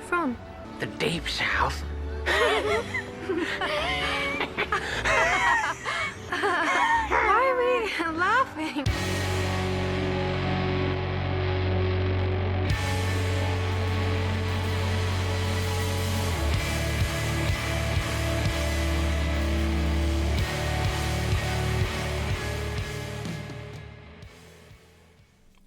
from? The deep south. Why are we laughing?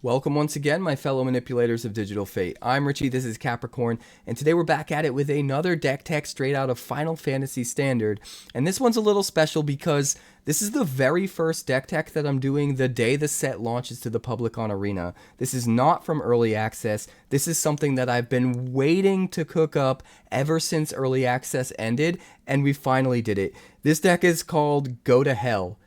Welcome once again, my fellow manipulators of digital fate. I'm Richie, this is Capricorn, and today we're back at it with another deck tech straight out of Final Fantasy Standard. And this one's a little special because this is the very first deck tech that I'm doing the day the set launches to the public on Arena. This is not from early access. This is something that I've been waiting to cook up ever since early access ended, and we finally did it. This deck is called Go to Hell.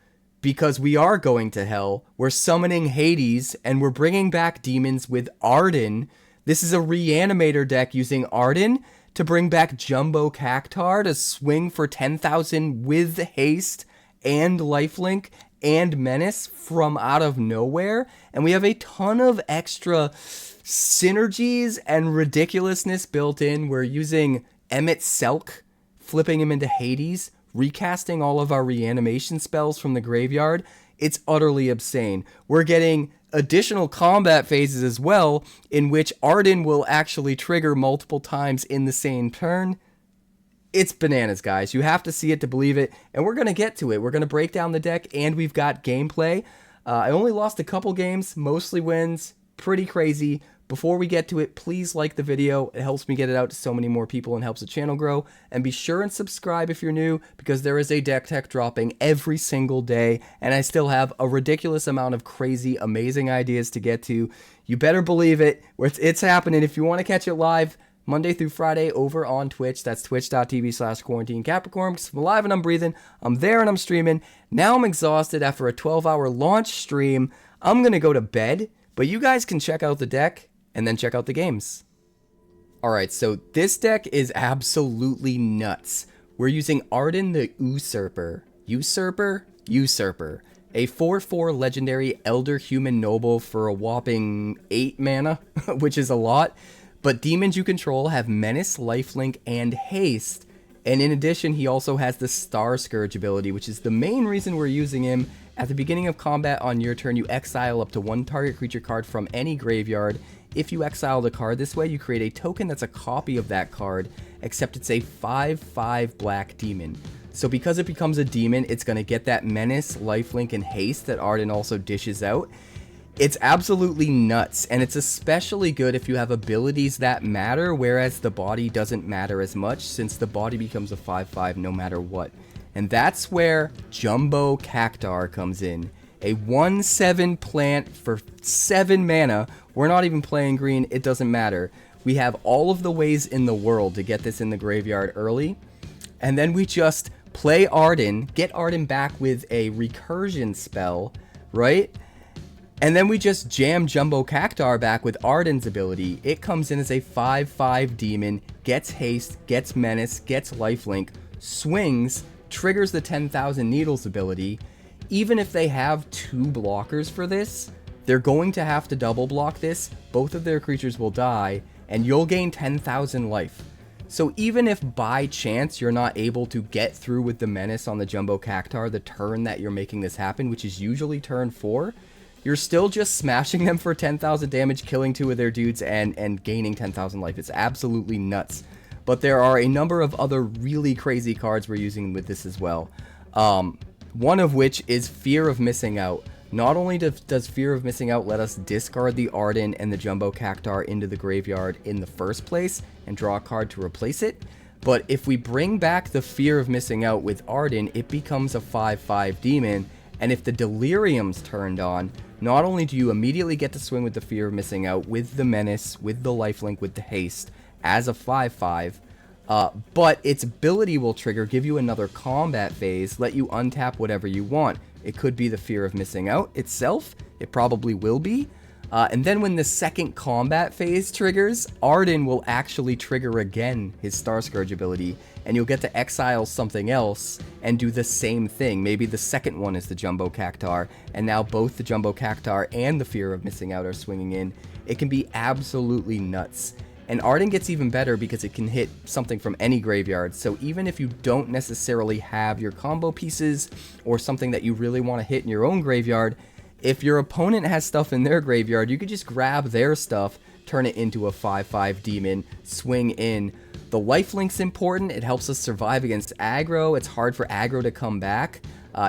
Because we are going to hell, we're summoning Hades, and we're bringing back demons with Arden. This is a reanimator deck using Arden to bring back Jumbo Cactuar to swing for 10,000 with haste and lifelink and menace from out of nowhere. And we have a ton of extra synergies and ridiculousness built in. We're using Emet-Selch, flipping him into Hades, recasting all of our reanimation spells from the graveyard. It's utterly insane. We're getting additional combat phases as well, in which Arden will actually trigger multiple times in the same turn. It's bananas, guys. You have to see it to believe it, and we're going to get to it. We're going to break down the deck, and we've got gameplay. I only lost a couple games, mostly wins, pretty crazy. Before we get to it, please like the video. It helps me get it out to so many more people and helps the channel grow. And be sure and subscribe if you're new, because there is a deck tech dropping every single day. And I still have a ridiculous amount of crazy, amazing ideas to get to. You better believe it. It's happening. If you want to catch it live, Monday through Friday over on Twitch. That's twitch.tv/quarantine_Capricorn. Because I'm alive and I'm breathing. I'm there and I'm streaming. Now I'm exhausted after a 12-hour launch stream. I'm going to go to bed. But you guys can check out the deck and then check out the games. Alright, so this deck is absolutely nuts. We're using Arden the Usurper. Usurper? A 4/4 legendary Elder Human Noble for a whopping 8 mana, which is a lot. But demons you control have Menace, Lifelink, and Haste. And in addition, he also has the Star Scourge ability, which is the main reason we're using him. At the beginning of combat on your turn, you exile up to one target creature card from any graveyard. If you exile the card this way, you create a token that's a copy of that card, except it's a 5/5 black demon. So because it becomes a demon, it's going to get that Menace, Lifelink, and Haste that Arden also dishes out. It's absolutely nuts, and it's especially good if you have abilities that matter, whereas the body doesn't matter as much, since the body becomes a 5/5 no matter what. And that's where Jumbo Cactuar comes in. A 1/7 plant for 7 mana. We're not even playing green, it doesn't matter. We have all of the ways in the world to get this in the graveyard early. And then we just play Arden, get Arden back with a recursion spell, right? And then we just jam Jumbo Cactuar back with Arden's ability. It comes in as a 5/5 demon, gets haste, gets menace, gets lifelink, swings, triggers the 10,000 Needles ability. Even if they have 2 blockers for this, they're going to have to double block this. Both of their creatures will die, and you'll gain 10,000 life. So even if by chance you're not able to get through with the menace on the Jumbo Cactuar the turn that you're making this happen, which is usually turn 4, you're still just smashing them for 10,000 damage, killing 2 of their dudes, and gaining 10,000 life. It's absolutely nuts. But there are a number of other really crazy cards we're using with this as well. One of which is Fear of Missing Out. Not only does Fear of Missing Out let us discard the Arden and the Jumbo Cactuar into the graveyard in the first place and draw a card to replace it, but if we bring back the Fear of Missing Out with Arden, it becomes a 5/5 demon, and if the Delirium's turned on, not only do you immediately get to swing with the Fear of Missing Out, with the Menace, with the Lifelink, with the Haste, as a 5/5, but its ability will trigger, give you another combat phase, let you untap whatever you want. It could be the Fear of Missing Out itself. It probably will be. And then when the second combat phase triggers, Arden will actually trigger again his Star Scourge ability, and you'll get to exile something else and do the same thing. Maybe the second one is the Jumbo Cactuar, and now both the Jumbo Cactuar and the Fear of Missing Out are swinging in. It can be absolutely nuts. And Arden gets even better because it can hit something from any graveyard. So even if you don't necessarily have your combo pieces or something that you really want to hit in your own graveyard, if your opponent has stuff in their graveyard, you could just grab their stuff, turn it into a 5/5 demon, swing in. The lifelink's important. It helps us survive against aggro. It's hard for aggro to come back,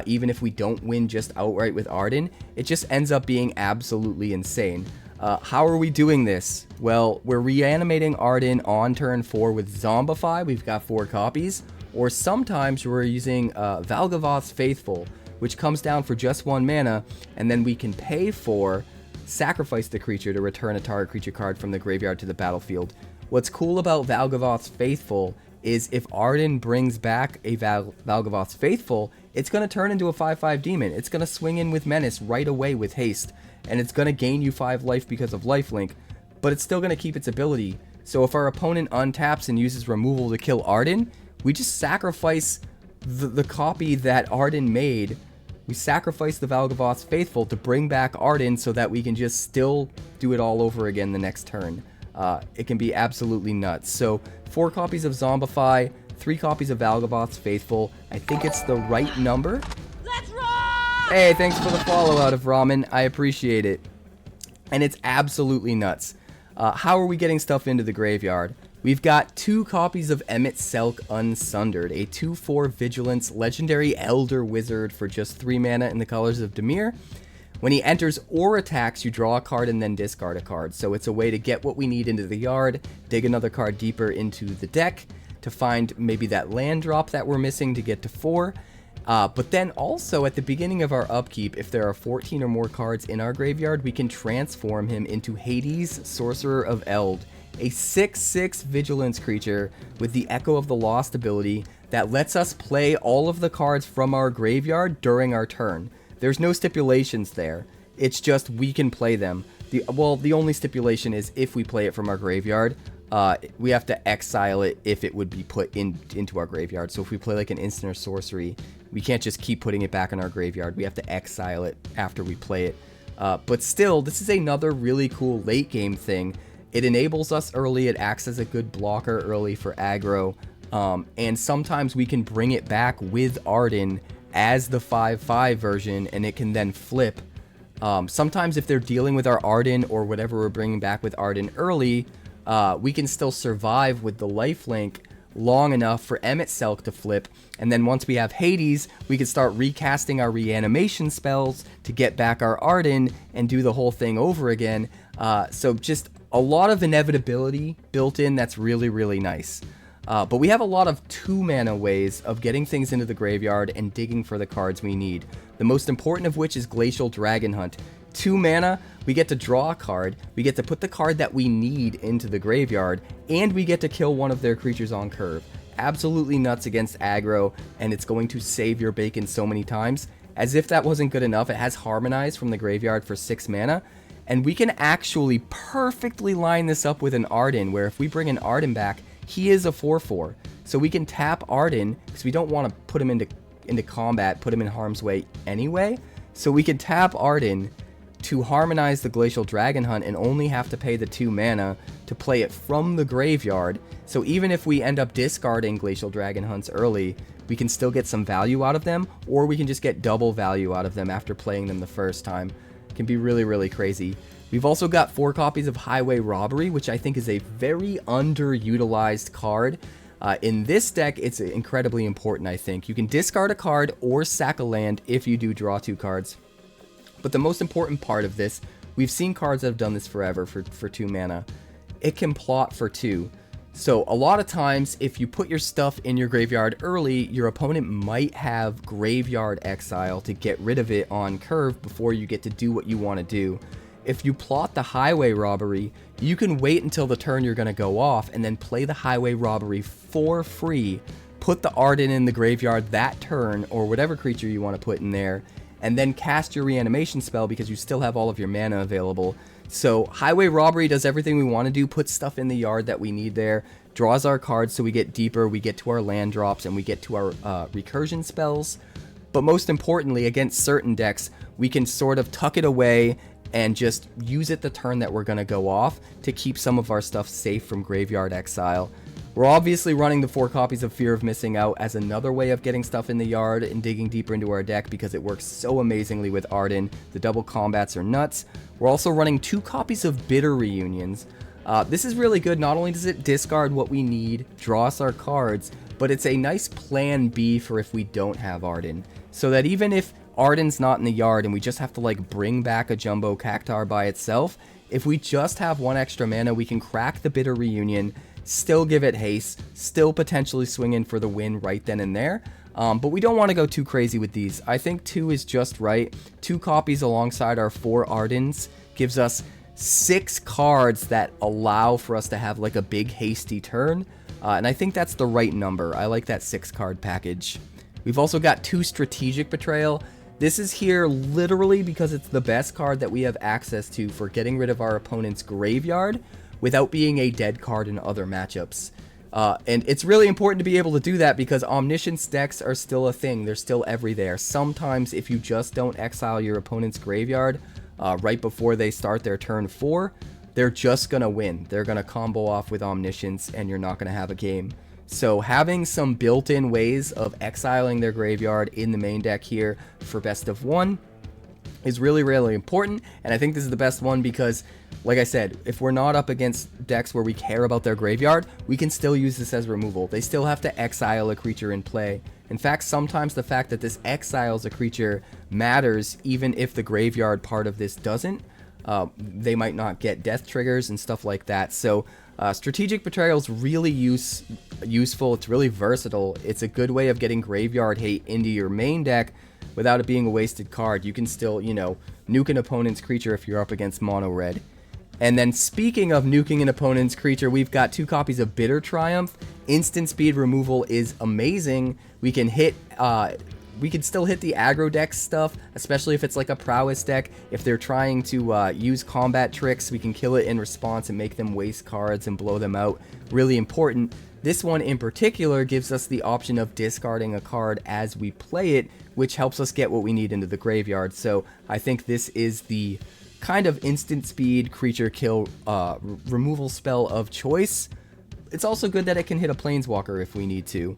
even if we don't win just outright with Arden. It just ends up being absolutely insane. How are we doing this? Well, we're reanimating Arden on turn 4 with Zombify. We've got 4 copies. Or sometimes we're using Valgavoth's Faithful, which comes down for just 1 mana, and then we can pay for sacrifice the creature to return a target creature card from the graveyard to the battlefield. What's cool about Valgavoth's Faithful is if Arden brings back a Valgavoth's Faithful, it's going to turn into a 5/5 demon. It's going to swing in with Menace right away with haste, and it's going to gain you 5 life because of lifelink, but it's still going to keep its ability. So if our opponent untaps and uses removal to kill Arden, we just sacrifice the copy that Arden made. We sacrifice the Valgavoth's Faithful to bring back Arden so that we can just still do it all over again the next turn. It can be absolutely nuts. So 4 copies of Zombify, 3 copies of Valgavoth's Faithful. I think it's the right number. Let's rock! Hey, thanks for the follow out of Ramen. I appreciate it. And it's absolutely nuts. How are we getting stuff into the graveyard? We've got 2 copies of Emet-Selch Unsundered, a 2/4 Vigilance legendary Elder Wizard for just 3 mana in the colors of Dimir. When he enters or attacks, you draw a card and then discard a card. So it's a way to get what we need into the yard, dig another card deeper into the deck to find maybe that land drop that we're missing to get to 4. But then also at the beginning of our upkeep, if there are 14 or more cards in our graveyard, we can transform him into Hades, Sorcerer of Eld, a 6/6 Vigilance creature with the Echo of the Lost ability that lets us play all of the cards from our graveyard during our turn. There's no stipulations there. It's just we can play them. The only stipulation is if we play it from our graveyard, we have to exile it if it would be put into our graveyard. So if we play like an instant or sorcery, we can't just keep putting it back in our graveyard. We have to exile it after we play it. But still, this is another really cool late game thing. It enables us early. It acts as a good blocker early for aggro. And sometimes we can bring it back with Arden as the 5/5 version, and it can then flip. Sometimes if they're dealing with our Arden or whatever we're bringing back with Arden early, we can still survive with the lifelink long enough for Emet-Selch to flip, and then once we have Hades, we can start recasting our reanimation spells to get back our Arden and do the whole thing over again. So just a lot of inevitability built in that's really, really nice. But we have a lot of 2 mana ways of getting things into the graveyard and digging for the cards we need. The most important of which is Glacial Dragonhunt. 2 mana, we get to draw a card, we get to put the card that we need into the graveyard, and we get to kill one of their creatures on curve. Absolutely nuts against aggro, and it's going to save your bacon so many times. As if that wasn't good enough, it has Harmonize from the graveyard for 6 mana, and we can actually perfectly line this up with an Arden, where if we bring an Arden back, he is a 4/4. So we can tap Arden, because we don't want to put him into combat, put him in harm's way anyway. So we can tap Arden to harmonize the Glacial Dragonhunt and only have to pay the 2 mana to play it from the graveyard. So even if we end up discarding Glacial Dragonhunts early, we can still get some value out of them, or we can just get double value out of them after playing them the first time. It can be really, really crazy. We've also got 4 copies of Highway Robbery, which I think is a very underutilized card. In this deck, it's incredibly important, I think. You can discard a card or sack a land if you do draw 2 cards. But the most important part of this, we've seen cards that have done this forever for 2 mana. It can plot for 2. So a lot of times, if you put your stuff in your graveyard early, your opponent might have Graveyard Exile to get rid of it on curve before you get to do what you want to do. If you plot the Highway Robbery, you can wait until the turn you're going to go off and then play the Highway Robbery for free, put the Arden in the graveyard that turn, or whatever creature you want to put in there, and then cast your reanimation spell because you still have all of your mana available. So Highway Robbery does everything we want to do, puts stuff in the yard that we need there, draws our cards so we get deeper, we get to our land drops, and we get to our recursion spells. But most importantly, against certain decks, we can sort of tuck it away and just use it the turn that we're going to go off to keep some of our stuff safe from graveyard exile. We're obviously running the 4 copies of Fear of Missing Out as another way of getting stuff in the yard and digging deeper into our deck because it works so amazingly with Arden. The double combats are nuts. We're also running 2 copies of Bitter Reunions. This is really good. Not only does it discard what we need, draw us our cards, but it's a nice plan B for if we don't have Arden. So that even if Arden's not in the yard and we just have to like bring back a Jumbo Cactuar by itself, if we just have 1 extra mana, we can crack the Bitter Reunion, still give it haste, still potentially swing in for the win right then and there. But we don't want to go too crazy with these. I think 2 is just right. 2 copies alongside our 4 Ardens gives us 6 cards that allow for us to have like a big hasty turn. And I think that's the right number. I like that 6 card package. We've also got 2 Strategic Betrayal. This is here literally because it's the best card that we have access to for getting rid of our opponent's graveyard without being a dead card in other matchups. And it's really important to be able to do that because Omniscience decks are still a thing. They're still everywhere. Sometimes if you just don't exile your opponent's graveyard right before they start their turn 4, they're just going to win. They're going to combo off with Omniscience and you're not going to have a game. So having some built-in ways of exiling their graveyard in the main deck here for best of 1 is really, really important. And I think this is the best one because, like I said, if we're not up against decks where we care about their graveyard, we can still use this as removal. They still have to exile a creature in play. In fact, sometimes the fact that this exiles a creature matters even if the graveyard part of this doesn't. They might not get death triggers and stuff like that. So Strategic Betrayal is really useful. It's really versatile. It's a good way of getting graveyard hate into your main deck without it being a wasted card. You can still, you know, nuke an opponent's creature if you're up against mono red. And then speaking of nuking an opponent's creature, we've got 2 copies of Bitter Triumph. Instant speed removal is amazing. We can hit we can still hit the aggro deck stuff, especially if it's like a prowess deck. If they're trying to use combat tricks, we can kill it in response and make them waste cards and blow them out. Really important. This one in particular gives us the option of discarding a card as we play it, which helps us get what we need into the graveyard. So I think this is the kind of instant speed creature kill removal spell of choice. It's also good that it can hit a planeswalker if we need to.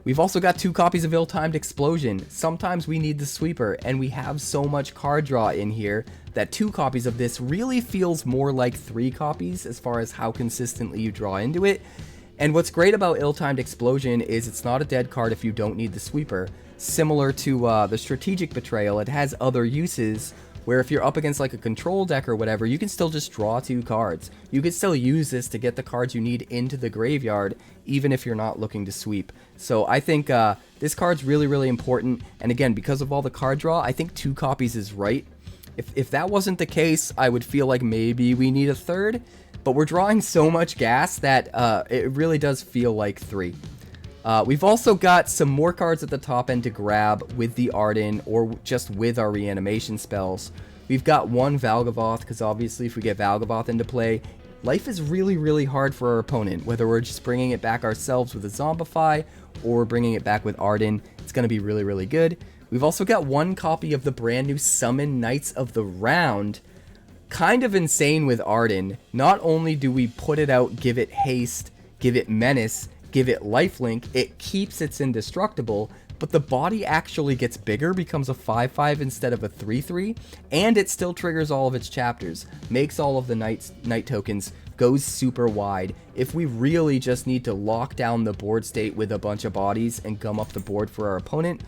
We've also got 2 copies of Ill-Timed Explosion. Sometimes we need the sweeper, and we have so much card draw in here that 2 copies of this really feels more like 3 copies as far as how consistently you draw into it. And what's great about Ill-Timed Explosion is it's not a dead card if you don't need the sweeper. Similar to the Strategic Betrayal, it has other uses where if you're up against like a control deck or whatever, you can still just draw 2 cards. You can still use this to get the cards you need into the graveyard, even if you're not looking to sweep. So I think this card's really, really important. And again, because of all the card draw, I think 2 copies is right. If that wasn't the case, I would feel like maybe we need a 3rd. But we're drawing so much gas that it really does feel like 3. We've also got some more cards at the top end to grab with the Arden or just with our reanimation spells. We've got 1 Valgavoth, because obviously if we get Valgavoth into play, life is really, really hard for our opponent. Whether we're just bringing it back ourselves with a Zombify or bringing it back with Arden, it's going to be really, really good. We've also got 1 copy of the brand new Summon Knights of the Round. Kind of insane with Arden. Not only do we put it out, give it haste, give it menace, give it lifelink, it keeps its indestructible, but the body actually gets bigger, becomes a 5/5 instead of a 3/3, and it still triggers all of its chapters, makes all of the night tokens, goes super wide. If we really just need to lock down the board state with a bunch of bodies and gum up the board for our opponent,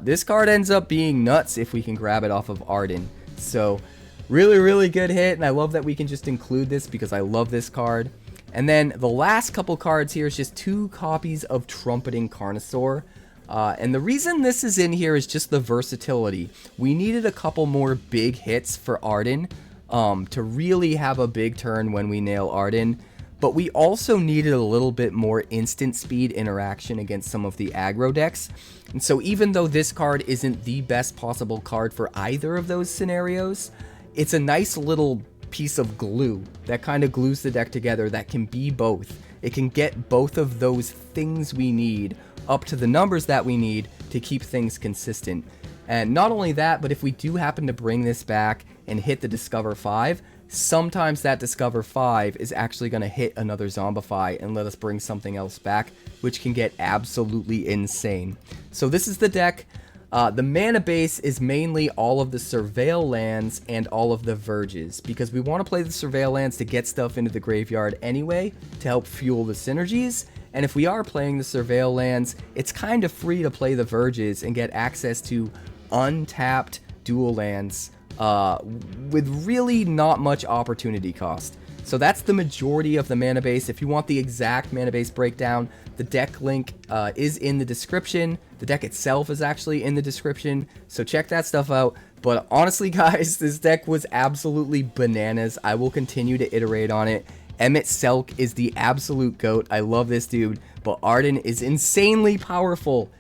this card ends up being nuts if we can grab it off of Arden. So really, really good hit, and I love that we can just include this because I love this card. And then the last couple cards here is just 2 copies of Trumpeting Carnosaur. And the reason this is in here is just the versatility. We needed a couple more big hits for Arden to really have a big turn when we nail Arden. But we also needed a little bit more instant speed interaction against some of the aggro decks. And so even though this card isn't the best possible card for either of those scenarios, it's a nice little piece of glue that kind of glues the deck together that can be both. It can get both of those things we need up to the numbers that we need to keep things consistent. And not only that, but if we do happen to bring this back and hit the Discover 5, sometimes that Discover 5 is actually going to hit another Zombify and let us bring something else back, which can get absolutely insane. So this is the deck. The mana base is mainly all of the Surveil lands and all of the Verges, because we want to play the Surveil lands to get stuff into the graveyard anyway, to help fuel the synergies. And if we are playing the Surveil lands, it's kind of free to play the Verges and get access to untapped dual lands with really not much opportunity cost. So that's the majority of the mana base. If you want the exact mana base breakdown, the deck link is in the description. The deck itself is actually in the description, so check that stuff out. But honestly, guys, this deck was absolutely bananas. I will continue to iterate on it. Emet-Selch is the absolute GOAT. I love this dude, but Arden is insanely powerful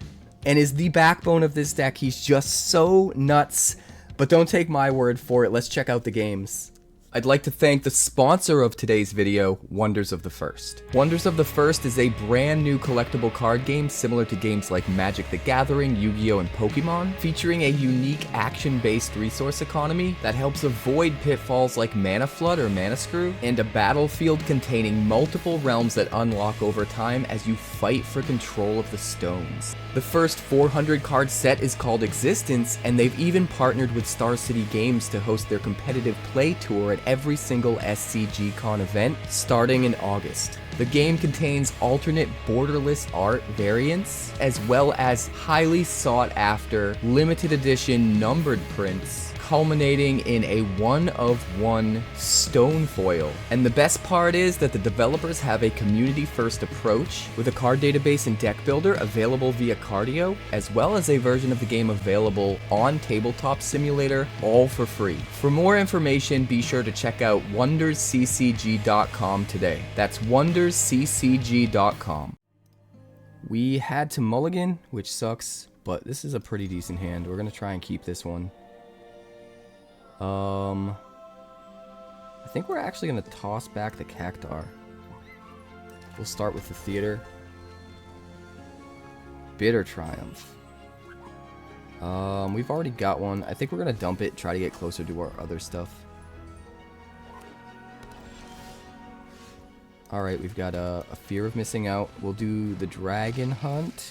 and is the backbone of this deck. He's just so nuts. But don't take my word for it. Let's check out the games. I'd like to thank the sponsor of today's video, Wonders of the First. Wonders of the First is a brand new collectible card game similar to games like Magic the Gathering, Yu-Gi-Oh! And Pokemon, featuring a unique action-based resource economy that helps avoid pitfalls like Mana Flood or Mana Screw, and a battlefield containing multiple realms that unlock over time as you fight for control of the stones. The first 400 card set is called Existence, and they've even partnered with Star City Games to host their competitive play tour at every single ℍ𝐺𝐿 event starting in August. The game contains alternate borderless art variants, as well as highly sought after limited edition numbered prints, culminating in a one-of-one stone foil. And the best part is that the developers have a community-first approach, with a card database and deck builder available via Cardio, as well as a version of the game available on Tabletop Simulator, all for free. For more information, be sure to check out wondersccg.com today. That's wondersccg.com. We had to mulligan, which sucks, but this is a pretty decent hand. We're going to try and keep this one. I think we're actually going to toss back the Cactuar. We'll start with the Theater. Bitter Triumph. We've already got one. I think we're going to dump it, try to get closer to our other stuff. Alright, we've got a Fear of Missing Out. We'll do the Dragonhunt,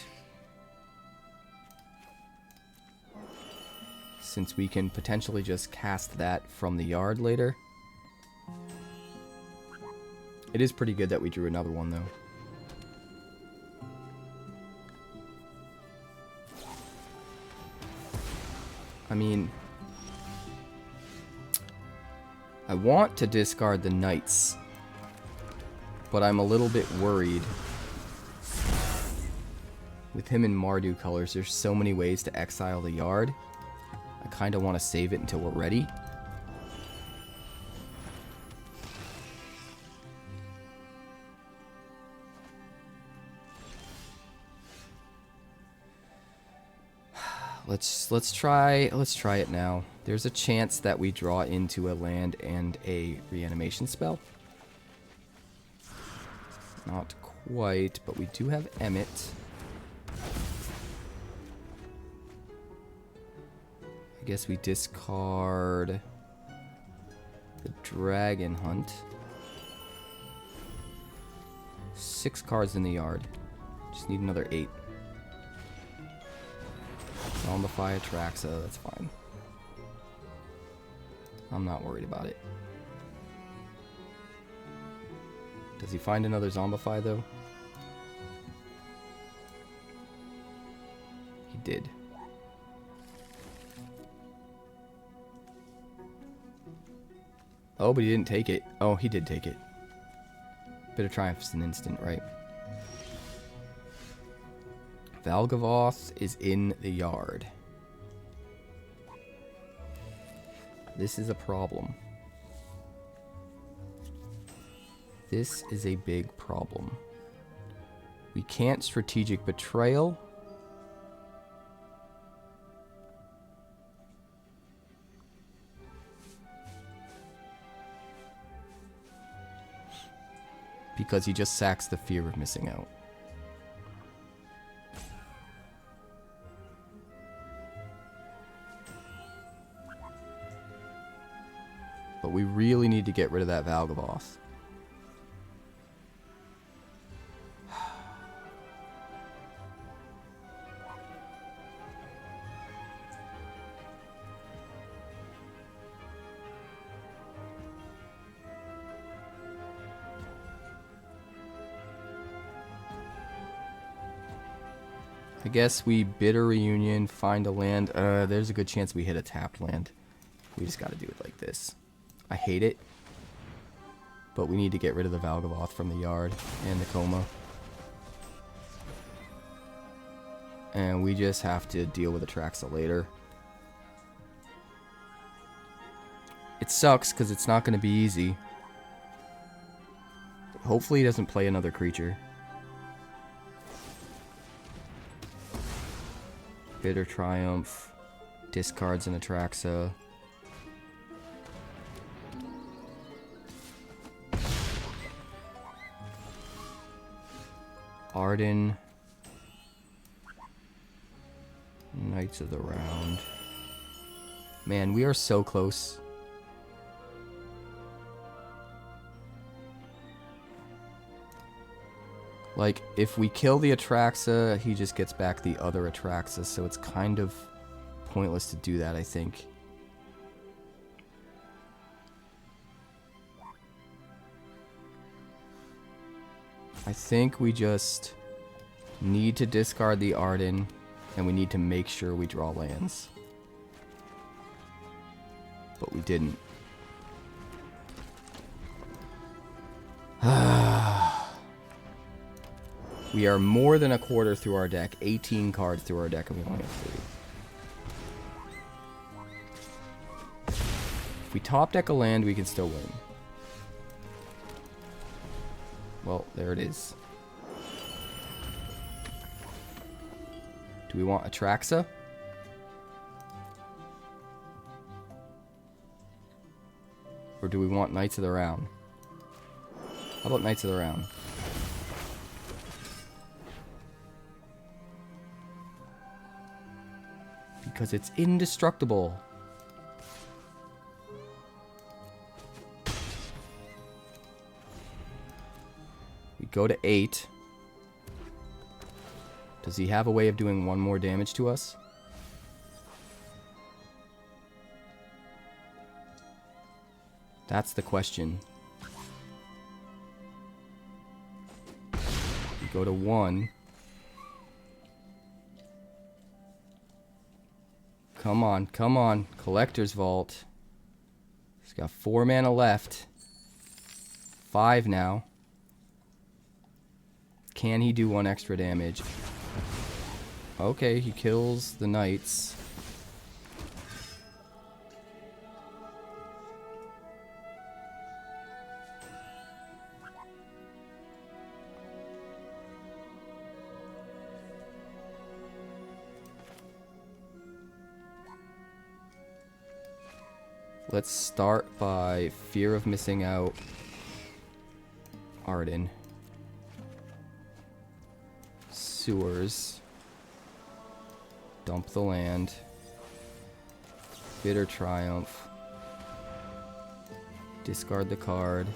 since we can potentially just cast that from the yard later. It is pretty good that we drew another one, though. I mean, I want to discard the Knights, but I'm a little bit worried. With him in Mardu colors, there's so many ways to exile the yard. I kind of want to save it until we're ready. Let's try it now. There's a chance that we draw into a land and a reanimation spell. Not quite, but we do have Emmet. I guess we discard the Dragonhunt. 6 cards in the yard. Just need another 8. Zombify ℍ𝑔𝐼𝑋𝑖𝑠, that's fine. I'm not worried about it. Does he find another Zombify though? He did. Oh, but he didn't take it. Oh, he did take it. Bitter Triumph is an instant, right? Valgavoth is in the yard. This is a problem. This is a big problem. We can't Strategic Betrayal. Because he just sacks the Fear of Missing Out. But we really need to get rid of that Valgavoth. I guess we bid a reunion, find a land. There's a good chance we hit a tapped land. We just gotta do it like this. I hate it. But we need to get rid of the Valgavoth from the yard and the ℍ𝐿𝐴. And we just have to deal with Atraxa later. It sucks because it's not going to be easy. Hopefully he doesn't play another creature. Bitter Triumph. Discards an Atraxa. Arden. Knights of the Round. Man, we are so close. Like, if we kill the Atraxa, he just gets back the other Atraxa, so it's kind of pointless to do that, I think. I think we just need to discard the Arden, and we need to make sure we draw lands. But we didn't. We are more than a quarter through our deck. 18 cards through our deck, and we only have 3. If we top deck a land, we can still win. Well, there it is. Do we want Atraxa? Or do we want Knights of the Round? How about Knights of the Round? Because it's indestructible. We go to 8. Does he have a way of doing 1 more damage to us? That's the question. We go to 1. Come on, come on. Collector's Vault. He's got 4 mana left. 5 now. Can he do 1 extra damage? Okay, he kills the Knights. Let's start by fear of missing out. Arden. Sewers. Dump the land. Bitter Triumph. Discard the card.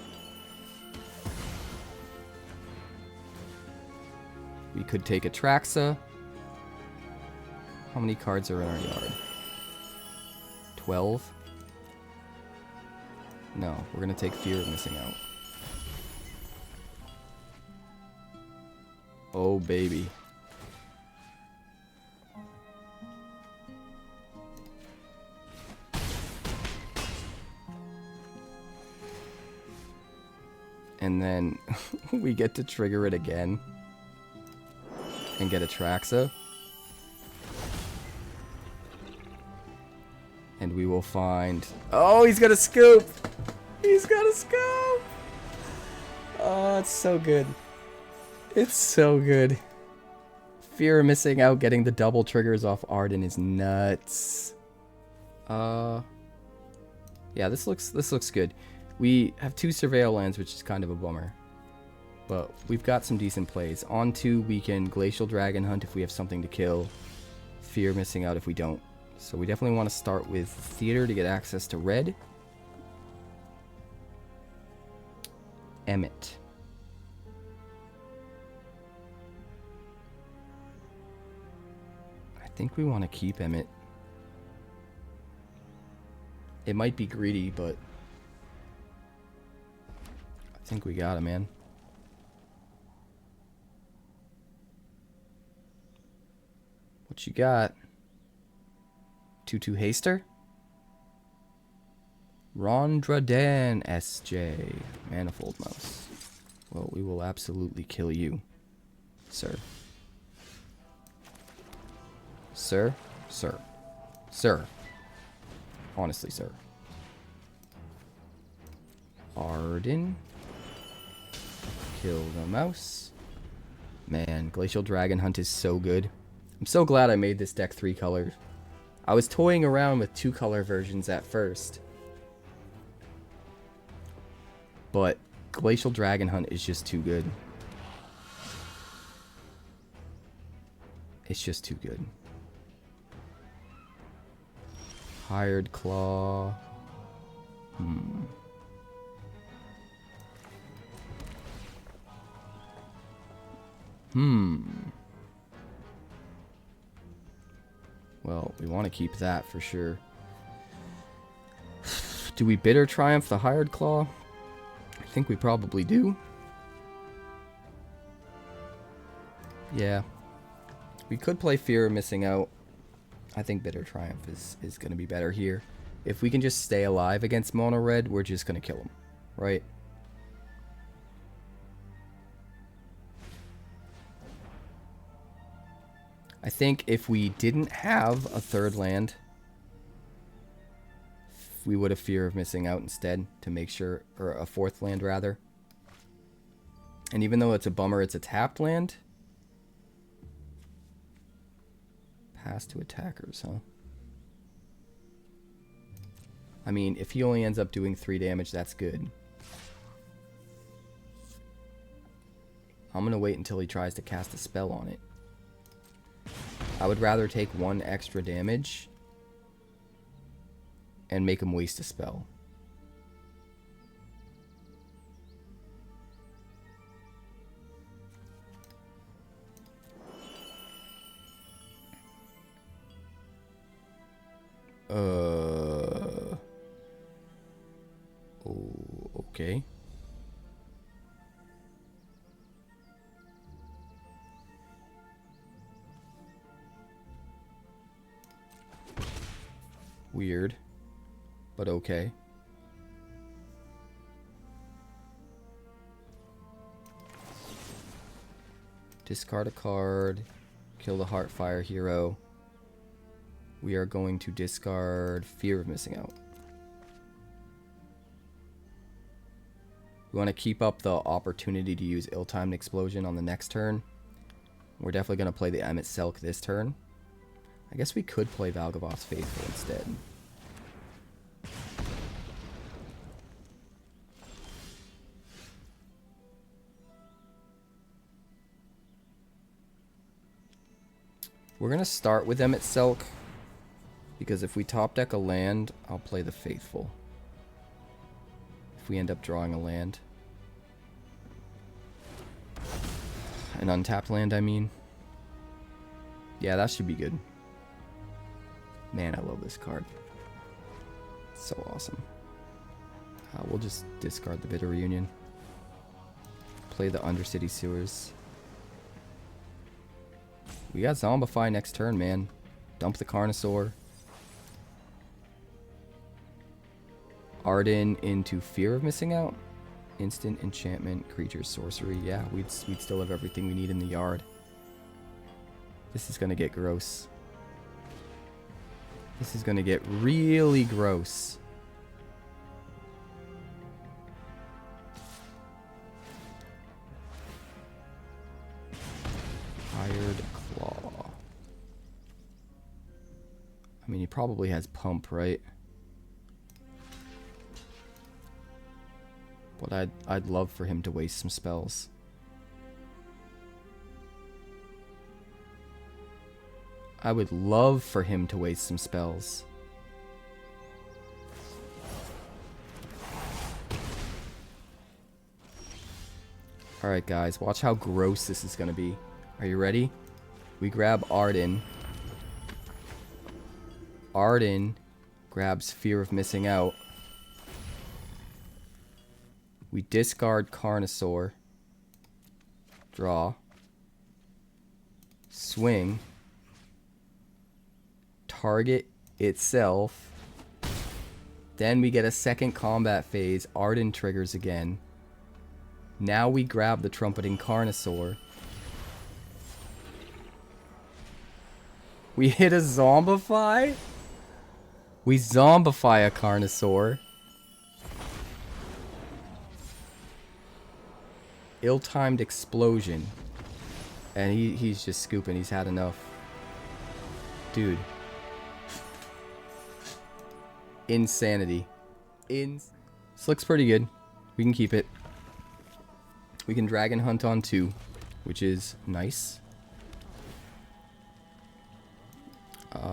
We could take Atraxa. How many cards are in our yard? 12? No, we're gonna take fear of missing out. Oh, baby. And then we get to trigger it again. And get Atraxa. And we will find... Oh, he's got a scoop! He's got a scoop! Oh, it's so good. It's so good. Fear of missing out, getting the double triggers off Arden is nuts. Yeah, this looks good. We have 2 Surveil lands, which is kind of a bummer. But we've got some decent plays. On 2, we can Glacial Dragonhunt if we have something to kill. Fear of missing out if we don't. So we definitely want to start with Theater to get access to red. Emet. I think we want to keep Emet. It might be greedy, but I think we got him, man. What you got? 2/2 Haster? Rondraden SJ. Manifold Mouse. Well, we will absolutely kill you, sir. Sir? Sir. Sir. Honestly, sir. Arden. Kill the mouse. Man, Glacial Dragonhunt is so good. I'm so glad I made this deck 3 colors. I was toying around with 2 color versions at first. But Glacial Dragonhunt is just too good. It's just too good. Hired Claw. Well, we want to keep that for sure. Do we Bitter Triumph the Hired Claw? I think we probably do. Yeah. We could play Fear of Missing Out. I think Bitter Triumph is going to be better here. If we can just stay alive against Mono Red, we're just going to kill him. Right? I think if we didn't have a 3rd land, we would have Fear of Missing Out instead to make sure, or a 4th land rather. And even though it's a bummer, it's a tapped land. Pass to attackers, huh? I mean, if he only ends up doing 3 damage, that's good. I'm gonna wait until he tries to cast a spell on it. I would rather take 1 extra damage and make him waste a spell. Oh, okay. Weird, but okay. Discard a card. Kill the Heartfire hero. We are going to discard Fear of Missing Out. We want to keep up the opportunity to use Ill-Timed Explosion on the next turn. We're definitely going to play the Emet-Selch this turn. I guess we could play Valgavoth's Faithful instead. We're going to start with Emet-Selch, because if we top deck a land, I'll play the Faithful. If we end up drawing a land. An untapped land, I mean. Yeah, that should be good. Man, I love this card. It's so awesome. We'll just discard the Bitter Reunion. Play the Undercity Sewers. We got Zombify next turn, man. Dump the Carnosaur. Arden into Fear of Missing Out. Instant, enchantment, creature, sorcery. Yeah, we'd still have everything we need in the yard. This is gonna get gross. This is gonna get really gross. Hired Claw. I mean, he probably has Pump, right? But I'd love for him to waste some spells. I would love for him to waste some spells. Alright, guys. Watch how gross this is going to be. Are you ready? We grab Arden. Arden grabs Fear of Missing Out. We discard Carnosaur. Draw. Swing. Target itself. Then we get a second combat phase. Arden triggers again. Now we grab the Trumpeting Carnosaur. We hit a Zombify? We Zombify a Carnosaur. Ill-timed explosion. And he's just scooping. He's had enough. Dude. Insanity. This looks pretty good. We can keep it. We can Dragon Hunt on 2, which is nice.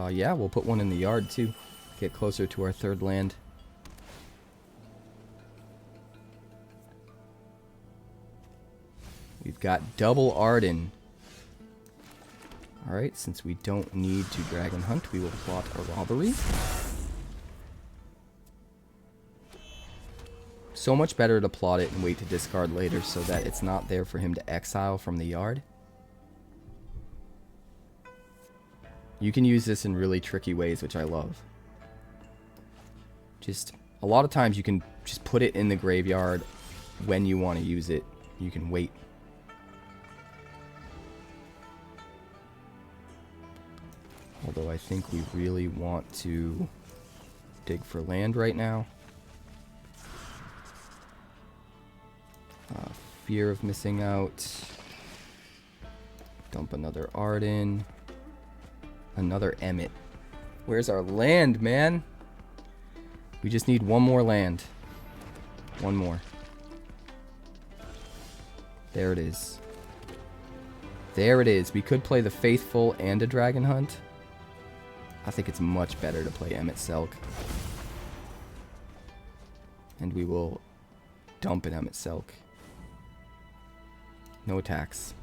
Yeah, we'll put one in the yard too. Get closer to our third land. We've got double Arden. Alright, since we don't need to Dragon Hunt, we will plot a robbery. So much better to plot it and wait to discard later so that it's not there for him to exile from the yard. You can use this in really tricky ways, which I love. Just, a lot of times you can just put it in the graveyard when you want to use it. You can wait. Although I think we really want to dig for land right now. Fear of Missing Out. Dump another Arden. Another Emmet. Where's our land, man? We just need one more land. One more. There it is. There it is. We could play the Faithful and a Dragon Hunt. I think it's much better to play Emet-Selch. And we will dump an Emet-Selch. No attacks.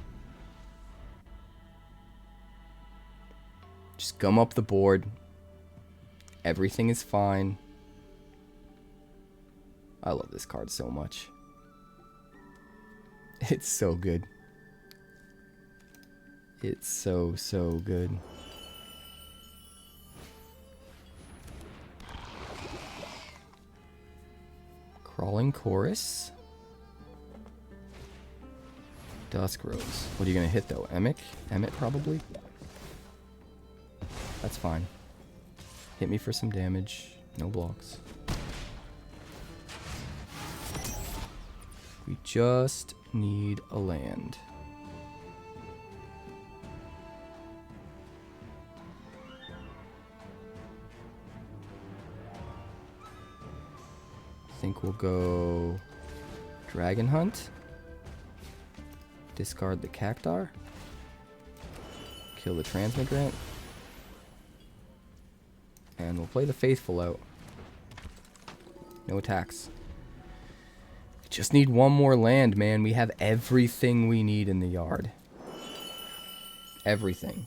Just gum up the board. Everything is fine. I love this card so much. It's so good. It's so, so good. Crawling Chorus. Dusk Rose. What are you going to hit, though? Emmet, probably? That's fine. Hit me for some damage. No blocks. We just need a land. I think we'll go Dragon Hunt. Discard the Cactuar. Kill the Transmigrant. And we'll play the Faithful out. No attacks. Just need one more land, man. We have everything we need in the yard. Everything.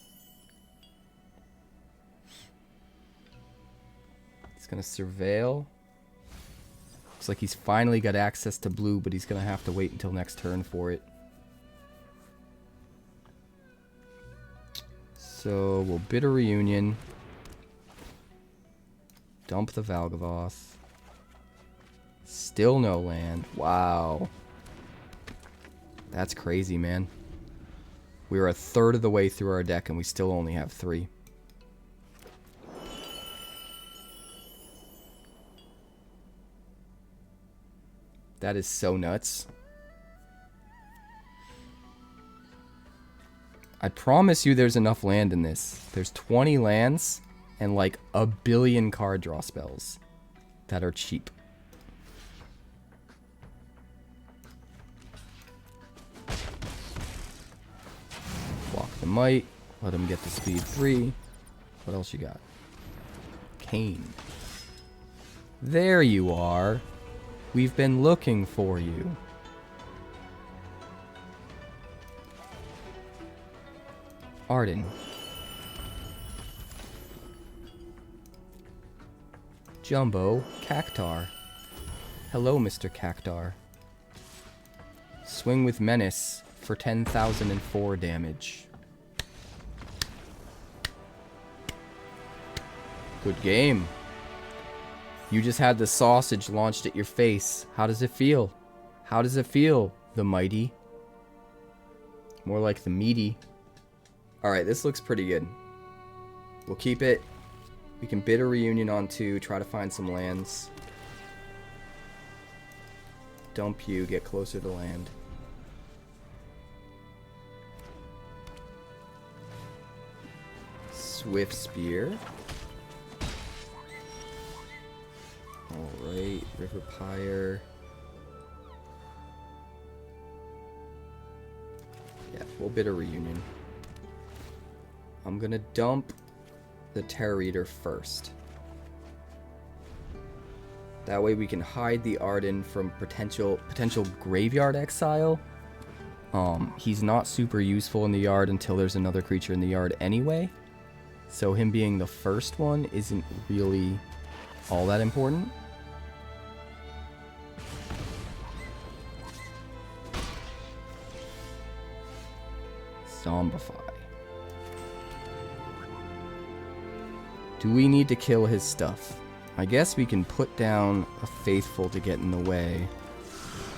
It's gonna Surveil. Looks like he's finally got access to blue, but he's gonna have to wait until next turn for it. So we'll bid a Reunion. Dump the Valgavoth. Still no land. Wow. That's crazy, man. We're a third of the way through our deck and we still only have 3. That is so nuts. I promise you there's enough land in this. There's 20 lands and like a billion card draw spells that are cheap. Block the Might. Let him get to speed 3. What else you got? Cane. There you are. We've been looking for you. Arden. Jumbo Cactuar. Hello, Mr. Cactuar. Swing with Menace for 10,004 damage. Good game. You just had the sausage launched at your face. How does it feel? How does it feel, the mighty? More like the meaty. Alright, this looks pretty good. We'll keep it. We can bid a reunion on 2, try to find some lands. Dump you, get closer to land. Swift Spear. Alright, Riverpyre. Yeah, we'll bid a reunion. I'm gonna dump the Terror Eater first. That way we can hide the Arden from potential graveyard exile. He's not super useful in the yard until there's another creature in the yard anyway. So him being the first one isn't really all that important. Zombify. Do we need to kill his stuff? I guess we can put down a Faithful to get in the way,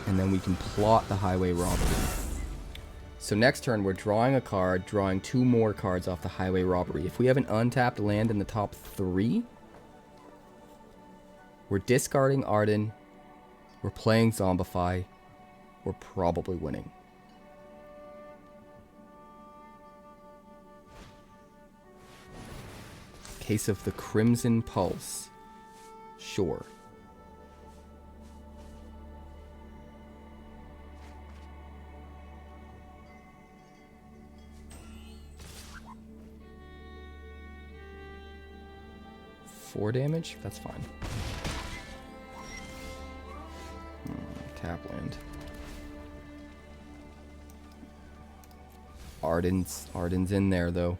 and then we can plot the Highway Robbery. So next turn we're drawing a card, drawing 2 more cards off the Highway Robbery. If we have an untapped land in the top 3, we're discarding Arden, we're playing Zombify, we're probably winning. Case of the Crimson Pulse. Sure. Four damage? That's fine. Tap land. Ardyn's in there though.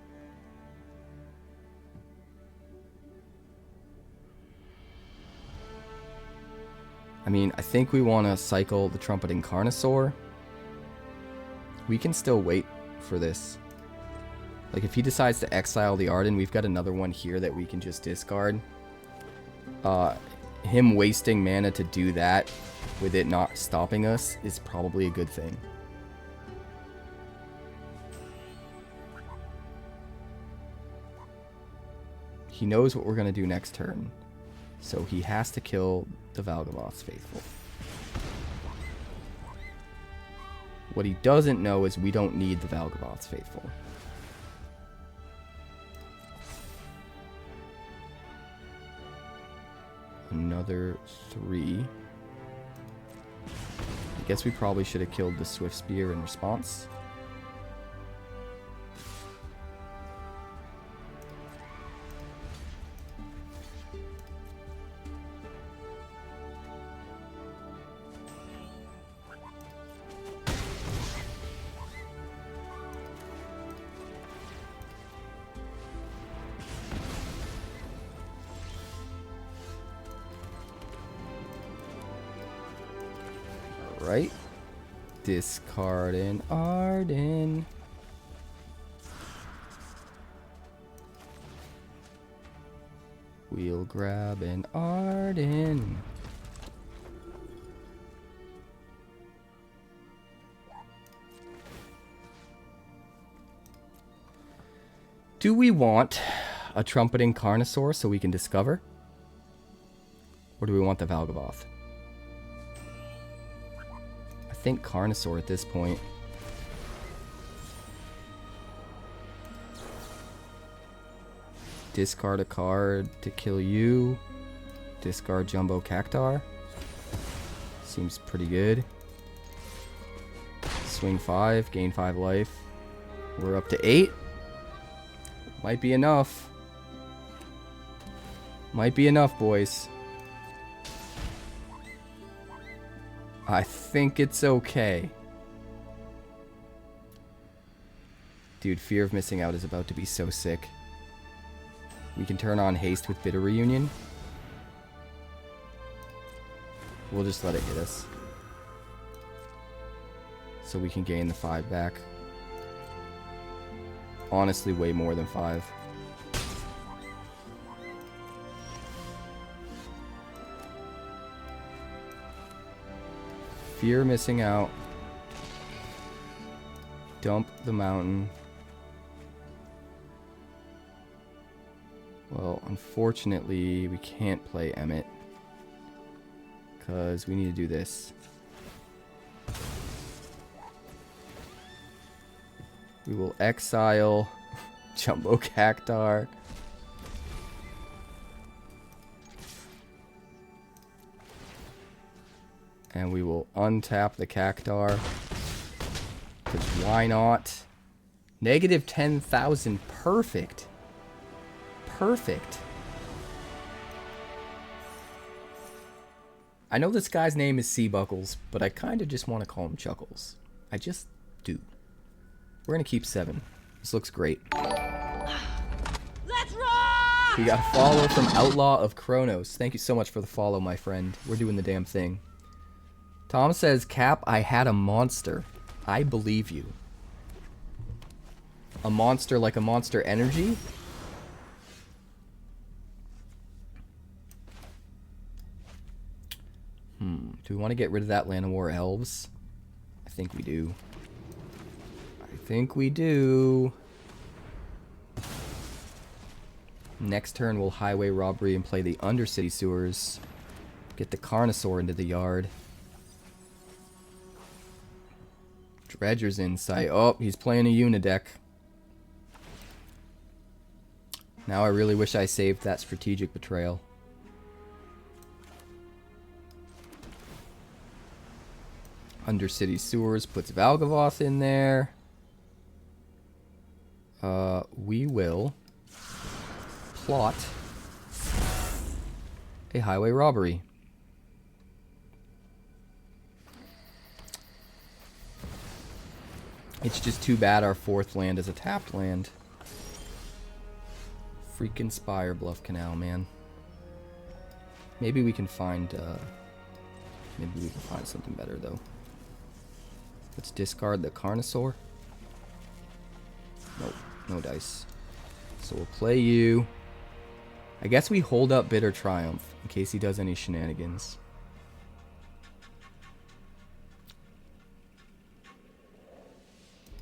I mean, I think we want to cycle the Trumpeting Carnosaur. We can still wait for this. Like, if he decides to exile the Arden, we've got another one here that we can just discard. Him wasting mana to do that, with it not stopping us, is probably a good thing. He knows what we're going to do next turn. So he has to kill the ℍ𝐺𝐼𝑋𝐻 Faithful. What he doesn't know is we don't need the ℍ𝐺𝐼𝑋𝐻 Faithful. Another 3. I guess we probably should have killed the Swift Spear in response. Right, discard an Arden. We'll grab an Arden. Do we want a Trumpeting Carnosaur so we can discover? Or do we want the ℍ𝐺𝐼𝑋𝐻? I think Carnosaur at this point. Discard a card to kill you. Discard Jumbo Cactuar. Seems pretty good. Swing 5, gain 5 life. We're up to 8. Might be enough. Might be enough, boys. I think it's okay. Dude, fear of missing out is about to be so sick. We can turn on haste with Bitter Reunion. We'll just let it hit us. So we can gain the 5 back. Honestly, way more than 5. Fear missing out. Dump the mountain. Well, unfortunately, we can't play Emmet. Because we need to do this. We will exile Jumbo Cactuar. And we will untap the Cactuar. Because why not? Negative 10,000. Perfect. Perfect. I know this guy's name is 𝐿𝐶, but I kind of just want to call him Chuckles. I just do. We're going to keep 7. This looks great. Let's rock! We got a follow from Outlaw of Kronos. Thank you so much for the follow, my friend. We're doing the damn thing. Tom says, Cap, I had a monster. I believe you. A monster like a Monster Energy? Do we want to get rid of that Land of War Elves? I think we do. I think we do. Next turn we'll Highway Robbery and play the Undercity Sewers. Get the Carnosaur into the yard. Dredger's in sight. Oh, he's playing a Unideck. Now I really wish I saved that Strategic Betrayal. Undercity Sewers puts ℍ𝑚𝑉 in there. We will plot a Highway Robbery. It's just too bad our 4th land is a tapped land. Freaking Spirebluff Canal, man. Maybe we can find something better though. Let's discard the Carnosaur. Nope, no dice. So we'll play you. I guess we hold up Bitter Triumph in case he does any shenanigans.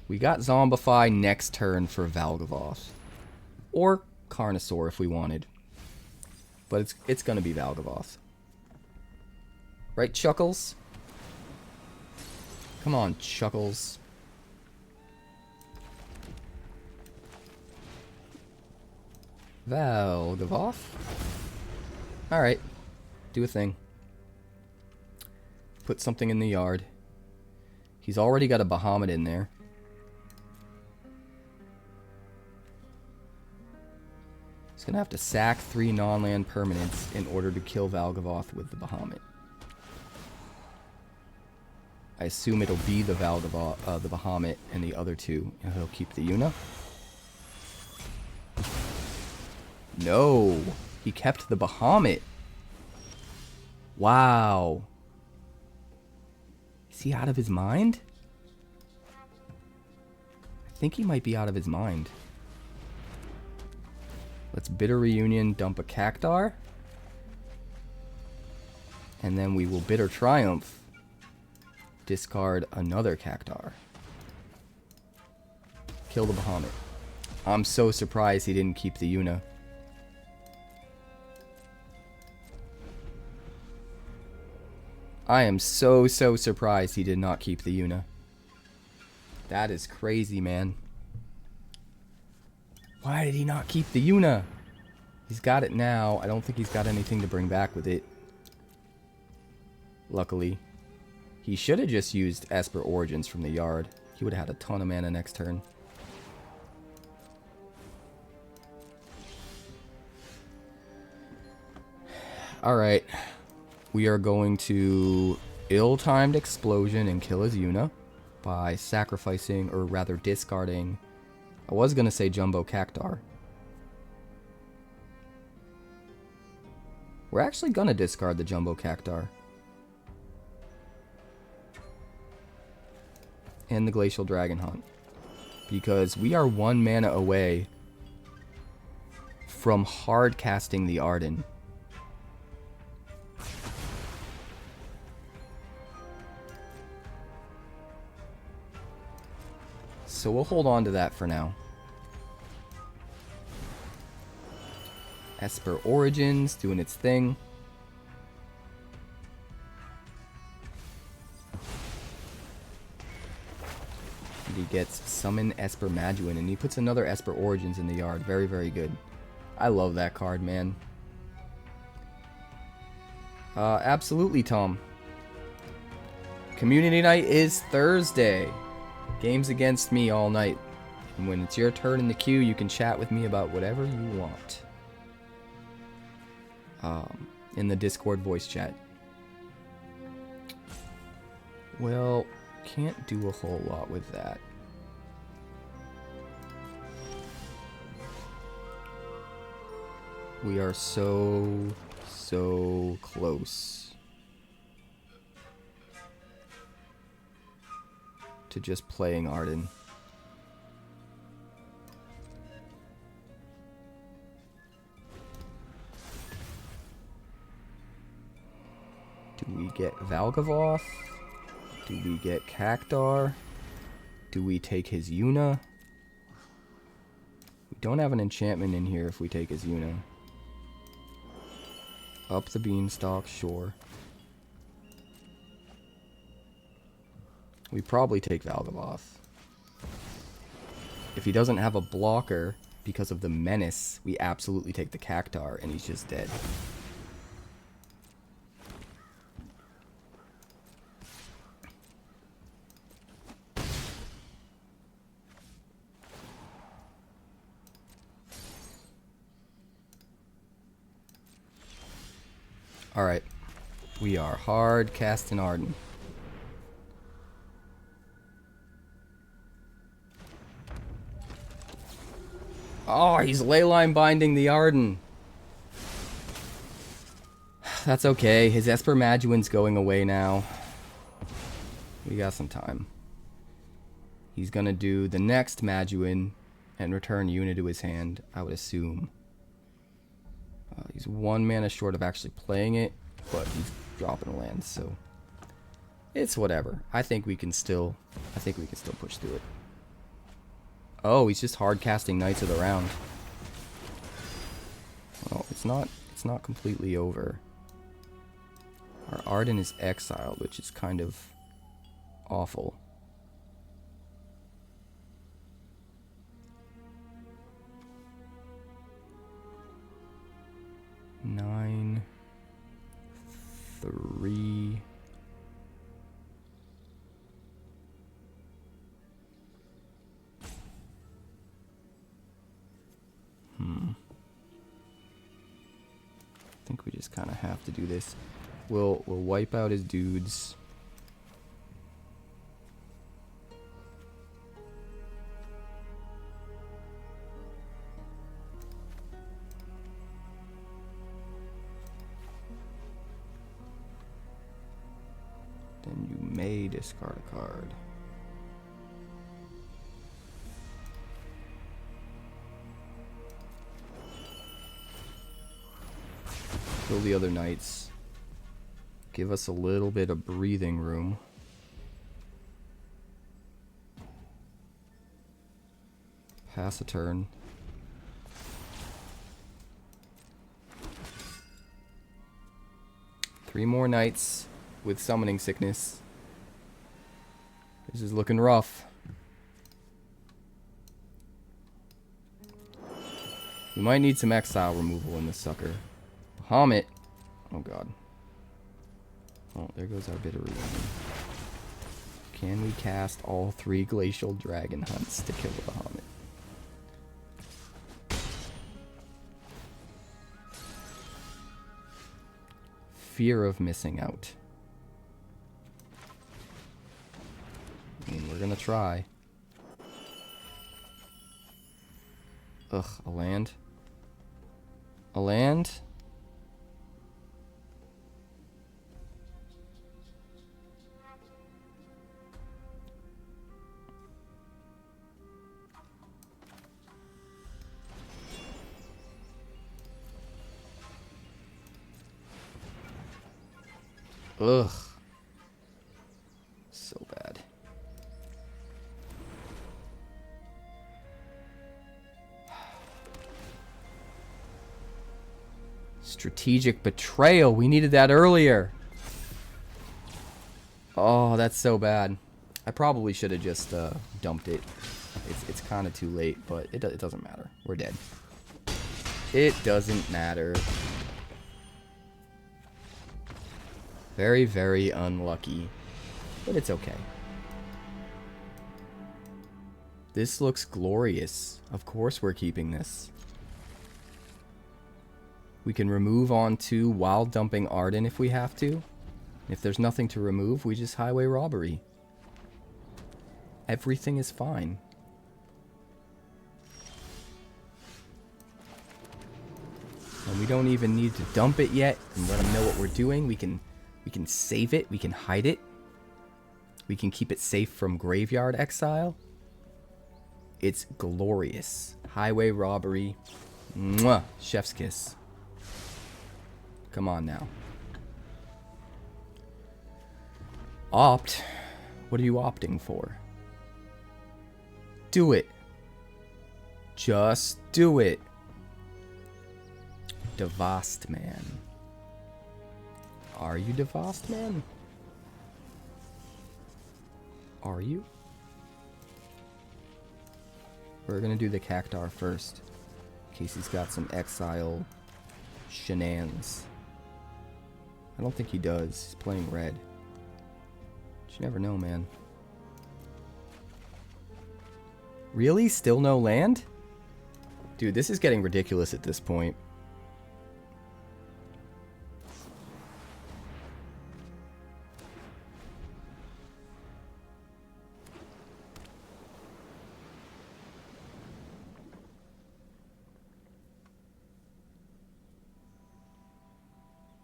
We got Zombify next turn for ℍ𝑚𝑉. Or Carnosaur if we wanted. But it's gonna be ℍ𝑚𝑉. Right, Chuckles? Come on, Chuckles. ℍ𝑚𝑉. Alright. Do a thing. Put something in the yard. He's already got a Bahamut in there. He's gonna have to sack 3 non-land permanents in order to kill ℍ𝑚𝑉 with the Bahamut. I assume it'll be the the Bahamut and the other 2, and he'll keep the Yuna. No, he kept the Bahamut. Wow. Is he out of his mind? I think he might be out of his mind. Let's Bitter Reunion, dump a Cactuar. And then we will Bitter Triumph. Discard another Cactuar. Kill the Bahamut. I'm so surprised he didn't keep the Yuna. I am so surprised he did not keep the Yuna. That is crazy, man. Why did he not keep the Yuna? He's got it now. I don't think he's got anything to bring back with it. Luckily. He should have just used Esper Origins from the yard. He would have had a ton of mana next turn. Alright. We are going to ill-timed explosion and kill his Yuna by sacrificing, or rather discarding, I was going to say Jumbo Cactuar. We're actually going to discard the Jumbo Cactuar. And the Glacial Dragonhunt. Because we are 1 mana away from hard casting the Arden. So we'll hold on to that for now. Esper Origins doing its thing. And he gets Summon Esper Maduin, and he puts another Esper Origins in the yard. Very, very good. I love that card, man. Absolutely, Tom. Community night is Thursday. Games against me all night. And when it's your turn in the queue, you can chat with me about whatever you want. In the Discord voice chat. Well, can't do a whole lot with that. We are so close to just playing Arden. Do we get ℍ𝑚𝑉? Do we get Cactuar? Do we take his Yuna? We don't have an enchantment in here if we take his Yuna. Up the beanstalk, sure. We probably take ℍ𝑚𝑉. If he doesn't have a blocker because of the menace, we absolutely take the Cactuar and he's just dead. Alright, we are hard casting Arden. Oh, he's leyline binding the Arden. That's okay, his Esper Maduin's going away now. We got some time. He's gonna do the next Maduin and return Yuna to his hand, I would assume. He's 1 mana short of actually playing it, but he's dropping lands, so it's whatever. I think we can still push through it. Oh, he's just hard casting Knights of the Round. Well, it's not completely over. Our Arden is exiled, which is kind of awful. Nine, 3. I think we just kind of have to do this. We'll wipe out his dudes. Then you may discard a card. Kill the other knights. Give us a little bit of breathing room. Pass a turn. Three more knights with summoning sickness. This is looking rough. We might need some exile removal in this sucker. ℍ𝑚𝑉. Oh god. Oh, there goes our bit of reason. Can we cast all 3 Glacial Dragonhunts to kill the ℍ𝑚𝑉? Fear of missing out. I mean, we're gonna try. Ugh, a land. A land. Ugh. So bad. Strategic Betrayal. We needed that earlier. Oh, that's so bad. I probably should have just dumped it. It's kind of too late, but it doesn't matter. We're dead. It doesn't matter. Very, very unlucky. But it's okay. This looks glorious. Of course we're keeping this. We can remove onto while dumping Arden if we have to. If there's nothing to remove, we just Highway Robbery. Everything is fine. And we don't even need to dump it yet and let them know what we're doing. We can save it. We can hide it. We can keep it safe from graveyard exile. It's glorious. Highway Robbery. Mwah. Chef's kiss. Come on now. Opt? What are you opting for? Do it. Just do it. Devast Man. Are you Devast Man? Are you? We're gonna do the Cactuar first. In case he's got some exile shenanigans. I don't think he does. He's playing red. But you never know, man. Really? Still no land? Dude, this is getting ridiculous at this point.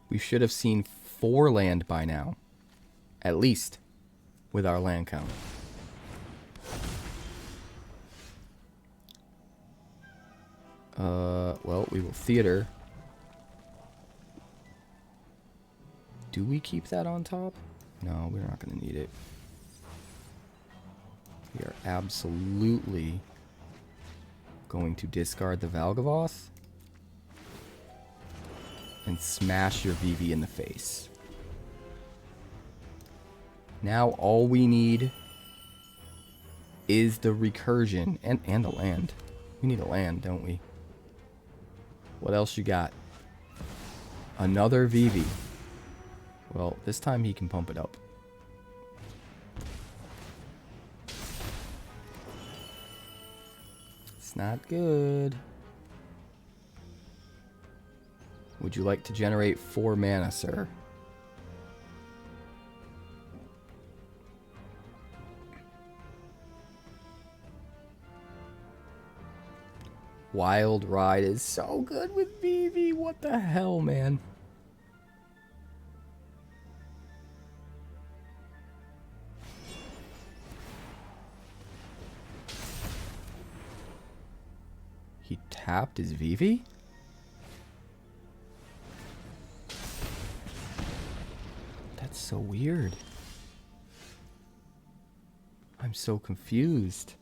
We should have seen 4 land by now. At least. With our land count. Well, we will theater. Do we keep that on top? No, we're not going to need it. We are absolutely going to discard the Valgavoth and smash your VV in the face. Now all we need is the recursion and a land. We need a land, don't we? What else you got? Another VV. Well, this time he can pump it up. It's not good. Would you like to generate 4 mana, sir? Wild Ride is so good with VV. What the hell, man? He tapped his VV? That's so weird. I'm so confused.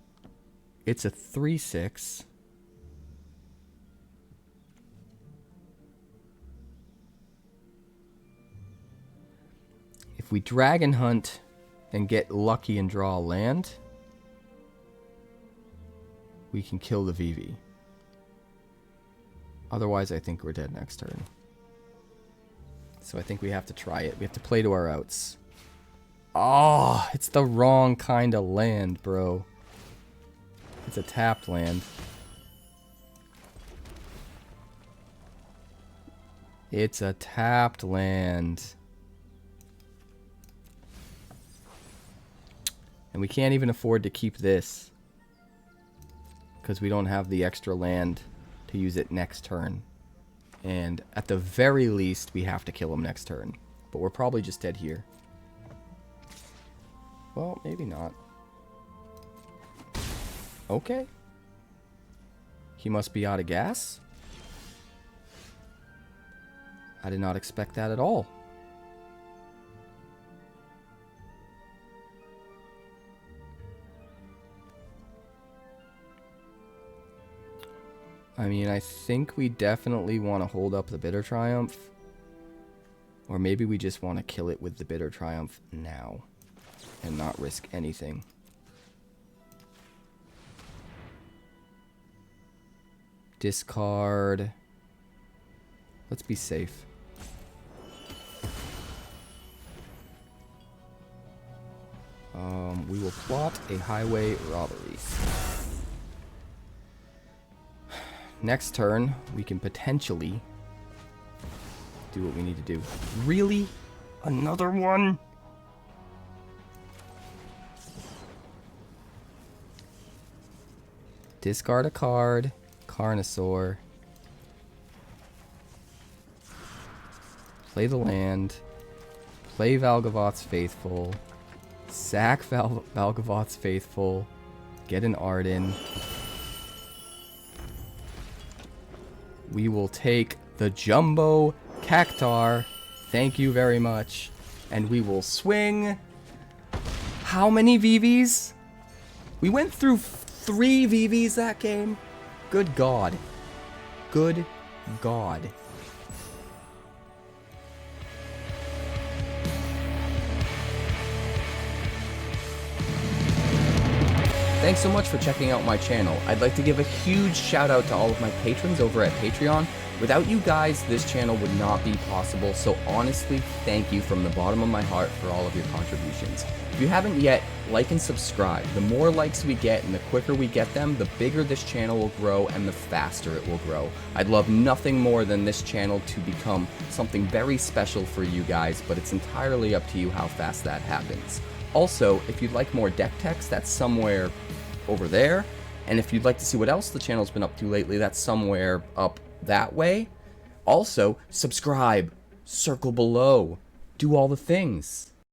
It's a 3/6. If we Dragon Hunt and get lucky and draw a land, we can kill the VV. Otherwise, I think we're dead next turn. So I think we have to try it. We have to play to our outs. Oh, it's the wrong kind of land, bro. It's a tapped land. It's a tapped land. And we can't even afford to keep this. because we don't have the extra land to use it next turn. And at the very least, we have to kill him next turn. But we're probably just dead here. Well, maybe not. Okay. He must be out of gas. I did not expect that at all. I mean, I think we definitely want to hold up the Bitter Triumph. Or maybe we just want to kill it with the Bitter Triumph now. And not risk anything. Discard. Let's be safe. We will plot a Highway Robbery. Next turn, we can potentially do what we need to do. Really? Another one? Discard a card. Carnosaur. Play the land. Play Valgavoth's Faithful. Sack Valgavoth's Faithful. Get an Arden. We will take the Jumbo Cactuar. Thank you very much. And we will swing. How many VVs? We went through 3 VVs that game. Good God. Good God. Thanks so much for checking out my channel. I'd like to give a huge shout out to all of my patrons over at Patreon. Without you guys, this channel would not be possible, so honestly, thank you from the bottom of my heart for all of your contributions. If you haven't yet, like and subscribe. The more likes we get and the quicker we get them, the bigger this channel will grow and the faster it will grow. I'd love nothing more than this channel to become something very special for you guys, but it's entirely up to you how fast that happens. Also, if you'd like more deck text, that's somewhere over there. And if you'd like to see what else the channel's been up to lately, that's somewhere up that way. Also, subscribe, circle below, do all the things.